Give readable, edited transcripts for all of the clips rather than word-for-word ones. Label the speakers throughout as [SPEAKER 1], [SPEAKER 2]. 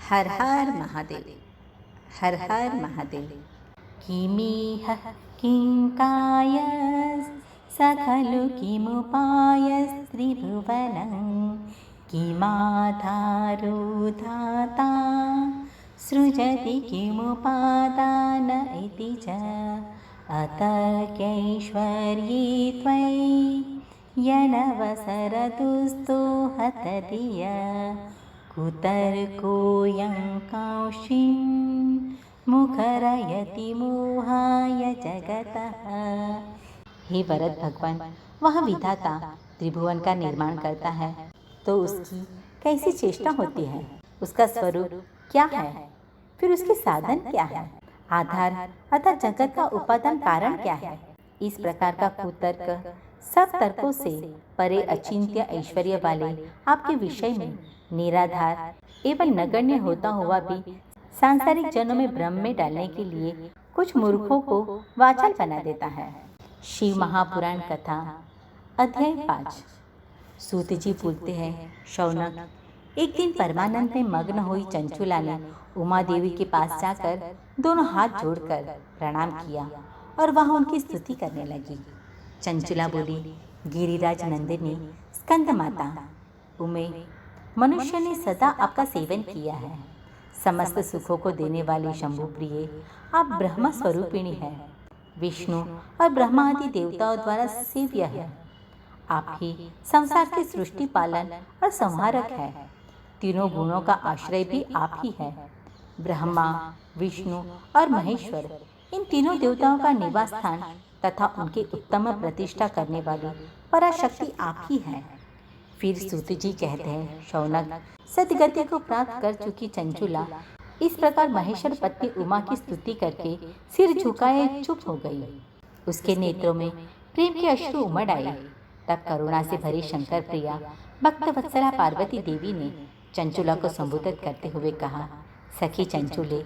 [SPEAKER 1] हर हर महादेव, हर हर महादेव। किमिह किङ्काय स खलु किमुपायस्त्रिभुवनं किमाधारो धाता सृजति किमुपादान इति च अतर्क्यैश्वर्ये त्वयि यनवसरतुस्तो हतधिय कुतर्कोऽयं कांक्षिन् मुखरयति मोहाय जगतः। हे भरत भगवान, वह विधाता त्रिभुवन का निर्माण करता है तो उसकी कैसी चेष्टा होती है, उसका स्वरूप क्या है, फिर उसके साधन क्या है, आधार अर्थात जगत का उपादान कारण क्या है। इस प्रकार का कुतर्क सब तर्कों से परे अचिंत्य ऐश्वर्य वाले आपके विषय में निराधार एवं नगण्य होता हुआ भी सांसारिक जनों में भ्रम में डालने के लिए कुछ मूर्खों को वाचाल बना देता है। शिव महापुराण कथा अध्याय 5। सूत जी बोलते हैं, शौनक, एक दिन परमानंद में मग्न हुई चंचुला ने उमा देवी के पास जाकर दोनों हाथ जोड़कर प्रणाम किया और वह उनकी स्तुति करने लगी। चंचुला बोली, गिरिराज नंदिनी स्कंद माता उमे, मनुष्य ने सदा आपका सेवन किया है। समस्त सुखों को देने वाली शंभु प्रिय आप ब्रह्म स्वरूपिणी है, विष्णु और ब्रह्मा आदि देवताओं द्वारा सेव्य है। आप ही संसार के सृष्टि पालन और संहारक है। तीनों गुणों का आश्रय भी आप ही है। ब्रह्मा, विष्णु और महेश्वर, इन तीनों देवताओं का निवास स्थान तथा उनकी उत्तम प्रतिष्ठा करने वाली पराशक्ति आप ही है। फिर सूत जी कहते हैं, शौनक, सदगति को प्राप्त कर चुकी चंचुला इस प्रकार महेश्वर पत्नी उमा की स्तुति करके सिर झुकाए चुप हो गई। उसके नेत्रों में प्रेम के अश्रु उमड़ आए। तब करुणा से भरी शंकर प्रिया भक्त वत्सला पार्वती देवी ने चंचुला को संबोधित करते हुए कहा, सखी चंचुले,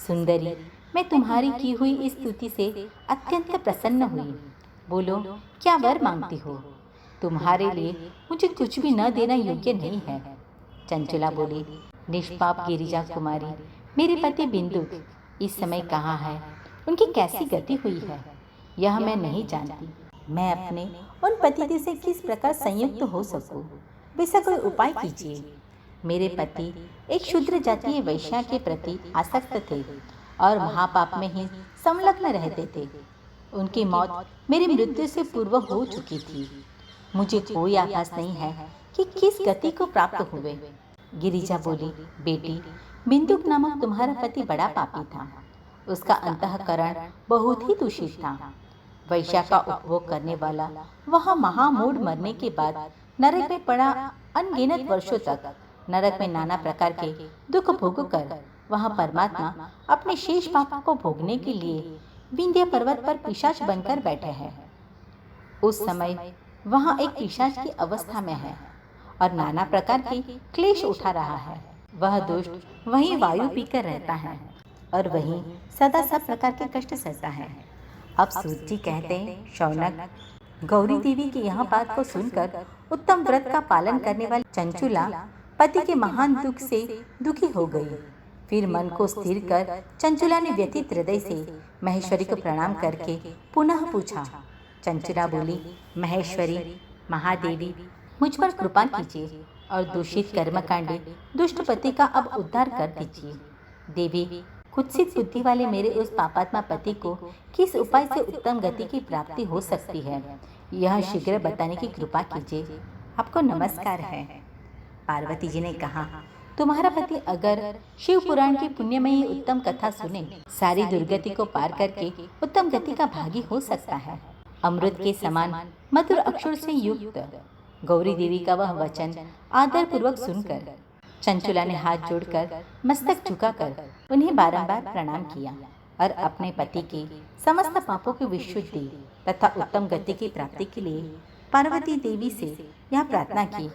[SPEAKER 1] सुंदरी, मैं तुम्हारी की हुई इस स्तुति से अत्यंत प्रसन्न हुई। बोलो, क्या वर मांगती हो? तुम्हारे लिए मुझे कुछ भी न देना योग्य नहीं है। चंचुला बोली, निष्पाप गिरिजा कुमारी, मेरे पति बिंदुक इस समय कहाँ है, उनकी कैसी गति हुई है, यह मैं नहीं जानती। मैं अपने उन पतिदेव से किस प्रकार संयुक्त हो सकूं, वैसा कोई उपाय कीजिए। मेरे पति एक शूद्र जातीय वैश्या के प्रति आसक्त थे और महापाप में ही संलग्न रहते थे। उनकी मौत मेरी मृत्यु से पूर्व हो चुकी थी। मुझे कोई आभास नहीं है कि किस गति को प्राप्त हुए। गिरिजा बोली, बेटी, बिंदुक नामक तुम्हारा पति बड़ा पापी था। उसका अंतःकरण बहुत ही दूषित था। वैश्या का उपभोग करने वाला वह महामूढ़ मरने के बाद नरक में पड़ा अनगिनत वर्षों तक नरक में नाना प्रकार के दुख भोग कर वह परमात्मा अपने शेष पापों को भोगने के लिए विंध्य पर्वत पर पिशाच बनकर बैठे हैं। उस समय वहाँ एक पिशाच की अवस्था में है और नाना प्रकार के क्लेश उठा रहा है। वह दुष्ट वहीं वायु पीकर रहता है और वहीं सदा सब प्रकार के कष्ट सहता है। अब सूत जी कहते हैं, शौनक, गौरी देवी की यह बात को सुनकर उत्तम व्रत का पालन करने वाली चंचुला पति के महान दुख से दुखी हो गई। फिर मन को स्थिर कर चंचुला ने व्यथित हृदय से महेश्वरी को प्रणाम करके पुनः पूछा। चंचुला बोली, महेश्वरी, महादेवी, मुझ पर कृपा कीजिए और दूषित कर्मकांडी दुष्ट पति का अब उद्धार कर दीजिए। देवी, कुत्सित बुद्धि वाले मेरे उस पापात्मा पति को किस उपाय से उत्तम गति की प्राप्ति हो सकती है, यह शीघ्र बताने की कृपा कीजिए। आपको नमस्कार है। पार्वती जी ने कहा, तुम्हारा पति अगर शिव पुराण की पुण्यमयी उत्तम कथा सुने, सारी दुर्गति को पार करके उत्तम गति का भागी हो सकता है। अमृत के समान मधुर अक्षर से युक्त गौरी देवी का वह वचन आदर पूर्वक सुनकर चंचुला ने हाथ जोड़कर मस्तक झुकाकर उन्हें बारंबार प्रणाम किया और अपने पति के समस्त पापों की विशुद्धि तथा उत्तम गति की प्राप्ति के लिए पार्वती देवी से यह प्रार्थना की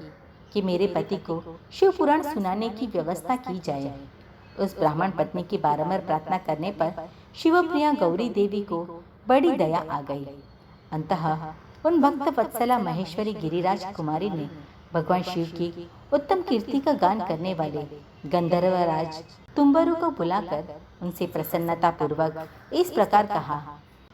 [SPEAKER 1] कि मेरे पति को शिव पुराण सुनाने की व्यवस्था की जाए। उस ब्राह्मण पत्नी की बारंबार प्रार्थना करने पर शिवप्रिया गौरी देवी को बड़ी दया आ गई। अंततः उन भक्त वत्सला महेश्वरी गिरिराज कुमारी ने भगवान शिव की उत्तम कीर्ति का गान करने वाले गंधर्वराज तुम्बरु को बुलाकर उनसे प्रसन्नता पूर्वक इस प्रकार कहा,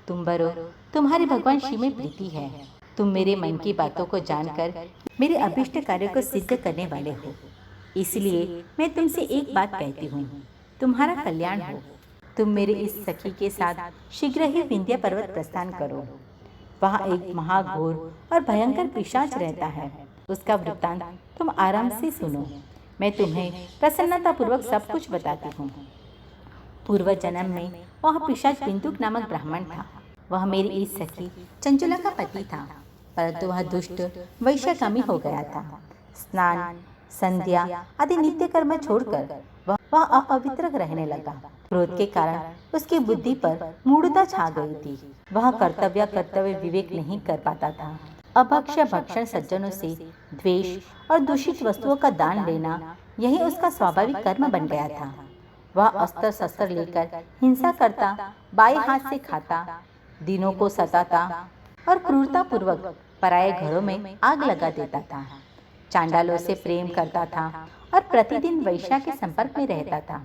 [SPEAKER 1] तुम्बरु, तुम्हारे भगवान शिव में प्रीति है। तुम मेरे मन की बातों को जानकर मेरे अभिष्ट कार्य को सिद्ध करने वाले हो। इसलिए मैं तुमसे एक बात कहती हूँ, तुम्हारा कल्याण हो। तुम मेरे इस सखी के साथ शीघ्र ही विंध्य पर्वत प्रस्थान करो। वहाँ एक महाघोर और भयंकर पिशाच रहता है। उसका वृत्तांत तुम आराम से सुनो। मैं तुम्हें प्रसन्नता पूर्वक सब कुछ बताती हूँ। पूर्व जन्म में वह पिशाच बिंदुक नामक ब्राह्मण था। वह मेरी इस सखी चंचुला का पति था, परंतु वह दुष्ट वैश्यकामी हो गया था। स्नान, संध्या आदि नित्य कर्म छोड़कर वह अपवित्र रहने लगा। क्रोध के कारण उसकी बुद्धि पर मूढ़ता छा गई थी। वह कर्तव्य विवेक नहीं कर पाता था। अभक्ष्य भक्षण, सज्जनों से द्वेष और दूषित वस्तुओं का दान लेना, यही उसका स्वाभाविक कर्म बन गया था। वह अस्त्र शस्त्र लेकर हिंसा करता, बाएं हाथ से खाता, दिनों को सताता और क्रूरता पूर्वक पराये घरों में आग लगा देता था। चांडालों से प्रेम करता था और प्रतिदिन वैश्या के संपर्क में रहता था।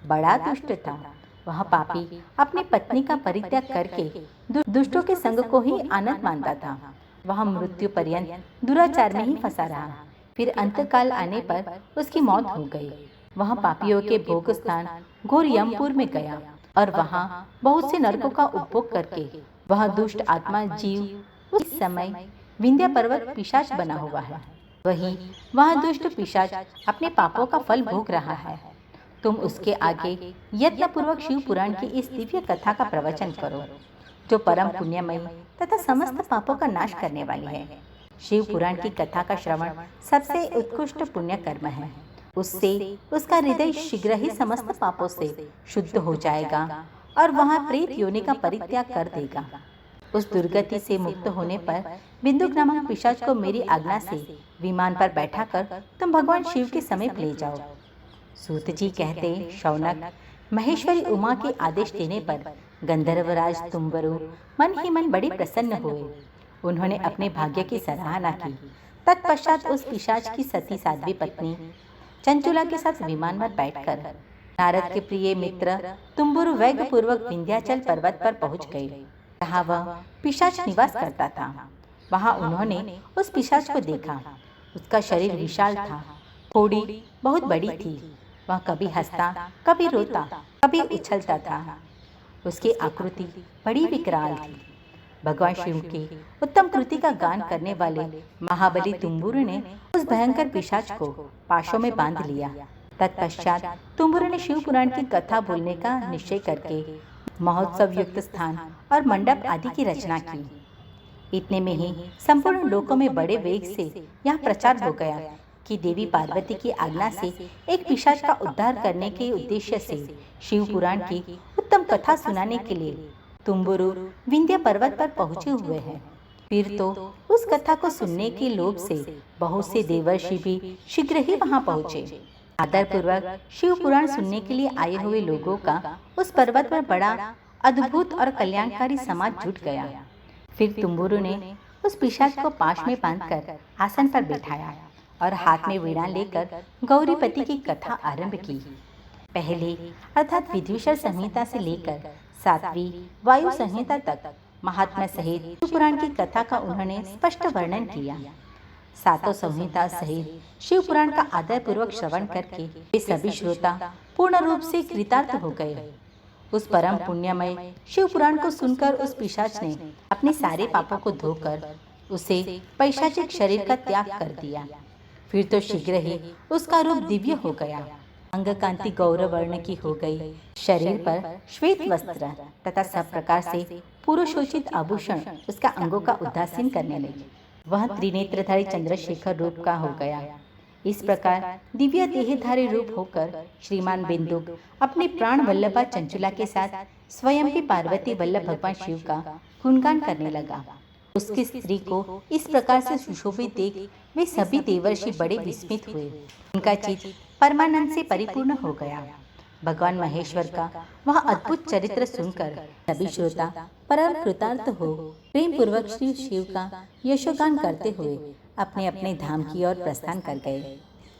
[SPEAKER 1] बड़ा दुष्ट था। वह पापी अपनी पत्नी का परित्याग करके दुष्टों के संग को ही आनंद मानता था। वह मृत्यु पर्यंत दुराचार में ही फंसा रहा। फिर अंतकाल आने पर उसकी मौत हो गई। वह पापियों के भोग स्थान घोर यमपुर में गया और वहाँ बहुत से नरकों का उपभोग करके वह दुष्ट आत्मा जीव उस समय विंध्य पर्वत पिशाच बना हुआ है। वह दुष्ट पिशाच अपने पापों का फल भोग रहा है। तुम उसके आगे यत्न पूर्वक शिव पुराण की इस दिव्य कथा का प्रवचन करो, जो परम पुण्यमयी तथा समस्त पापों का नाश करने वाली है। शिव पुराण की कथा का श्रवण सबसे उत्कृष्ट पुण्य कर्म है। उससे उसका हृदय शीघ्र ही समस्त पापों से शुद्ध हो जाएगा और वह प्रेत योनि का परित्याग कर देगा। उस दुर्गति से मुक्त होने पर बिंदुक नामक पिशाच को मेरी आज्ञा से विमान पर बैठाकर तुम भगवान शिव के समीप ले जाओ। सूत जी कहते, शौनक, महेश्वरी उमा के आदेश देने पर गंधर्वराज तुम्बरु मन ही मन बड़े प्रसन्न हुए। उन्होंने अपने भाग्य की सराहना की। तत्पश्चात उस पिशाच की सती साध्वी पत्नी चंचुला के साथ विमान पर बैठकर नारद के प्रिय मित्र तुम्बुरु वेग पूर्वक विंध्याचल पर्वत पर पहुंच गए, जहाँ वह पिशाच निवास करता था। वहाँ उन्होंने उस पिशाच को देखा। उसका शरीर विशाल था, थोड़ी बहुत बड़ी थी। वह कभी हंसता, कभी रोता, कभी उछलता था। उसकी आकृति बड़ी विकराल थी। भगवान शिव के उत्तम कृति का गान करने वाले महाबली तुम्बुरु ने उस भयंकर पिशाच को पाशों में बांध लिया। तत्पश्चात तुम्बुरु ने शिव पुराण की कथा बोलने का निश्चय करके महोत्सव युक्त स्थान और मंडप आदि की रचना की। इतने में ही संपूर्ण लोकों में बड़े वेग से यह प्रचार हो गया कि देवी पार्वती की आज्ञा से एक पिशाच का उद्धार करने के उद्देश्य से शिव पुराण की उत्तम कथा सुनाने के लिए तुम्बुरु विंध्य पर्वत पर पहुंचे हुए हैं। फिर तो उस कथा को सुनने के लोभ से बहुत से देवर्षि भी शीघ्र ही वहां पहुंचे। आदर पूर्वक शिव पुराण सुनने के लिए आए हुए लोगों का उस पर्वत पर बड़ा अद्भुत और कल्याणकारी समाज जुट गया। फिर तुम्बुरु ने उस पिशाच को पाश में बांधकर आसन पर बैठाया और हाथ में वीणा लेकर गौरीपति की कथा आरंभ की। पहले अर्थात विद्वेषर संहिता से लेकर 7वीं वायु संहिता तक महात्मा सहित शिव पुराण की कथा का उन्होंने स्पष्ट वर्णन किया। 7 संहिता सहित शिव पुराण का आदर पूर्वक श्रवण करके वे सभी श्रोता पूर्ण रूप से कृतार्थ हो गए। उस परम पुण्यमय शिव पुराण को सुनकर उस पिशाच ने अपने सारे पापों को धोकर उसे पैशाचिक शरीर का त्याग कर दिया। फिर तो शीघ्र ही उसका रूप दिव्य हो गया। अंग कांति गौरव वर्ण की हो गई। शरीर पर श्वेत वस्त्र तथा सब प्रकार से पुरुषोचित आभूषण उसका अंगों का उदासीन करने लगे। वह त्रिनेत्रधारी चंद्रशेखर रूप का हो गया। इस प्रकार दिव्य देहधारी रूप होकर श्रीमान बिंदुक अपने प्राण वल्लभा चंचुला के साथ स्वयं भी पार्वती वल्लभ भगवान शिव का गुणगान करने लगा। उसकी स्त्री को इस प्रकार से सुशोभित देख वे सभी देवर्षि बड़े विस्मित हुए। उनका चित्त परमानंद से परिपूर्ण हो गया। भगवान महेश्वर का वह अद्भुत चरित्र सुनकर सभी श्रोता परम कृतार्थ हो प्रेम पूर्वक श्री शिव का यशोगान करते हुए अपने अपने धाम की ओर प्रस्थान कर गए।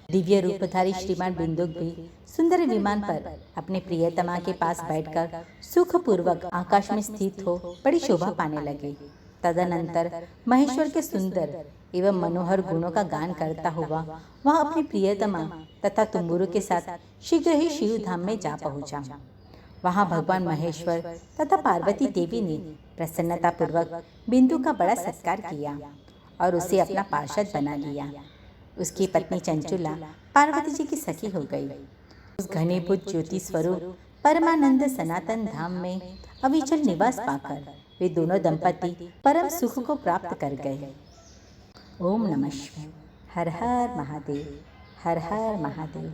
[SPEAKER 1] दिव्य रूपधारी श्रीमान बिंदुक भी सुंदर विमान पर अपने प्रियतमा के पास बैठकर सुखपूर्वक आकाश में स्थित हो बड़ी शोभा पाने लगे। तदनंतर महेश्वर के सुंदर एवं मनोहर गुणों का गान करता हुआ वह अपनी प्रियतमा तथा तुम्बुरु के साथ शीघ्र ही शिव धाम में जा पहुंचा। वहां भगवान महेश्वर तथा पार्वती देवी ने प्रसन्नतापूर्वक बिंदु का बड़ा सत्कार किया और उसे अपना पार्षद बना लिया। उसकी पत्नी चंचुला पार्वती जी की सखी हो गई। उस घनीभूत ज्योति स्वरूप परमानंद सनातन धाम में अविचल निवास पाकर वे दोनों दंपति परम सुख को प्राप्त कर गए। ओम नमः शिवाय। हर हर महादेव, हर हर महादेव।